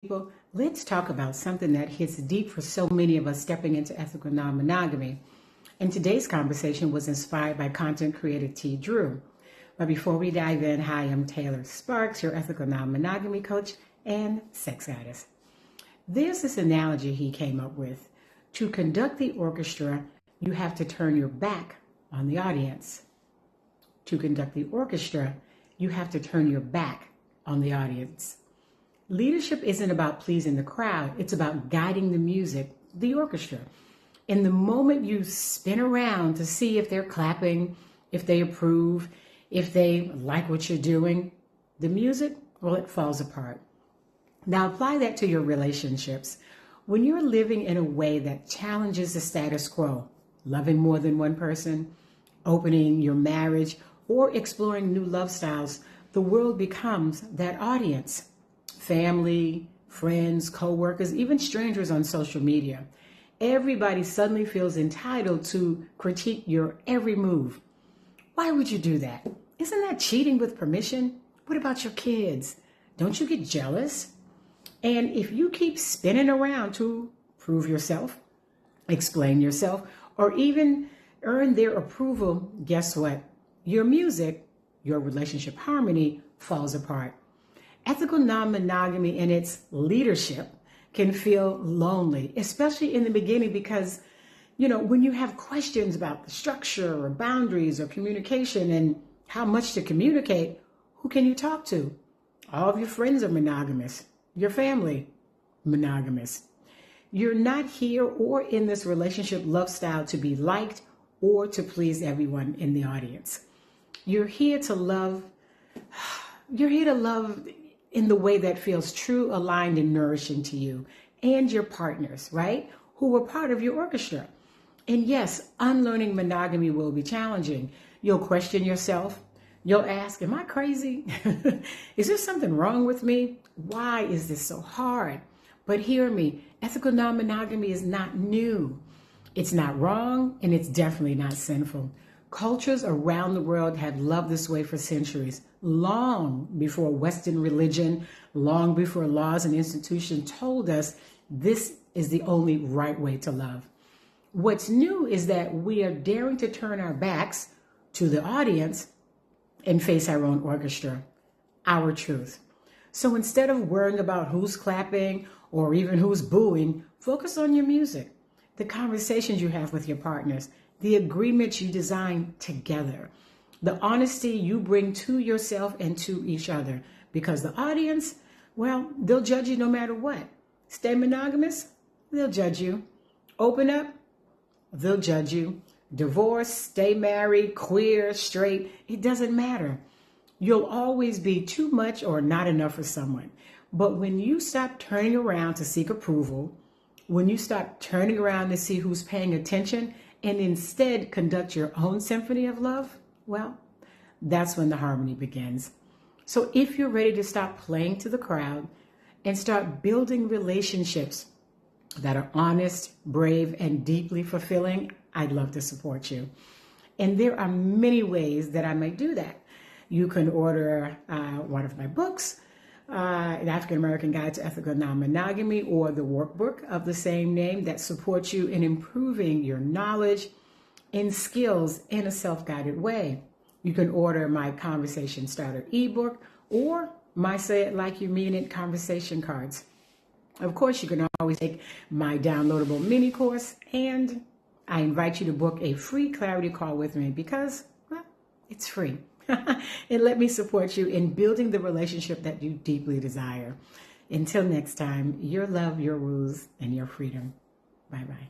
People, let's talk about something that hits deep for so many of us stepping into ethical non-monogamy. And today's conversation was inspired by content creator T. Drew. But before we dive in, hi, I'm Taylor Sparks, your ethical non-monogamy coach and sex goddess. There's this analogy he came up with. To conduct the orchestra, you have to turn your back on the audience. To conduct the orchestra, you have to turn your back on the audience. Leadership isn't about pleasing the crowd. It's about guiding the music, the orchestra. And the moment you spin around to see if they're clapping, if they approve, if they like what you're doing, the music, well, it falls apart. Now apply that to your relationships. When you're living in a way that challenges the status quo, loving more than one person, opening your marriage, or exploring new love styles, the world becomes that audience. Family, friends, co-workers, even strangers on social media. Everybody suddenly feels entitled to critique your every move. Why would you do that? Isn't that cheating with permission? What about your kids? Don't you get jealous? And if you keep spinning around to prove yourself, explain yourself, or even earn their approval, guess what? Your music, your relationship harmony falls apart. Ethical non-monogamy and its leadership can feel lonely, especially in the beginning because, when you have questions about the structure or boundaries or communication and how much to communicate, who can you talk to? All of your friends are monogamous. Your family, monogamous. You're not here or in this relationship love style to be liked or to please everyone in the audience. You're here to love. You're here to love in the way that feels true, aligned, and nourishing to you and your partners, right? Who were part of your orchestra. And yes, unlearning monogamy will be challenging. You'll question yourself. You'll ask, am I crazy? Is there something wrong with me? Why is this so hard? But hear me, ethical non-monogamy is not new. It's not wrong, and it's definitely not sinful. Cultures around the world have loved this way for centuries, long before Western religion, long before laws and institutions told us this is the only right way to love. What's new is that we are daring to turn our backs to the audience and face our own orchestra, our truth. So instead of worrying about who's clapping or even who's booing, focus on your music, the conversations you have with your partners, the agreements you design together, the honesty you bring to yourself and to each other. Because the audience, well, they'll judge you no matter what. Stay monogamous, they'll judge you. Open up, they'll judge you. Divorce, stay married, queer, straight, it doesn't matter. You'll always be too much or not enough for someone. But when you stop turning around to seek approval, when you stop turning around to see who's paying attention, and instead conduct your own symphony of love, well, that's when the harmony begins. So if you're ready to stop playing to the crowd and start building relationships that are honest, brave, and deeply fulfilling, I'd love to support you. And there are many ways that I might do that. You can order one of my books, An African American Guide to Ethical Non-Monogamy, or the workbook of the same name that supports you in improving your knowledge and skills in a self-guided way. You can order my Conversation Starter ebook or my Say It Like You Mean It conversation cards. Of course, you can always take my downloadable mini course, and I invite you to book a free clarity call with me because, well, it's free. And let me support you in building the relationship that you deeply desire. Until next time, your love, your rules, and your freedom. Bye-bye.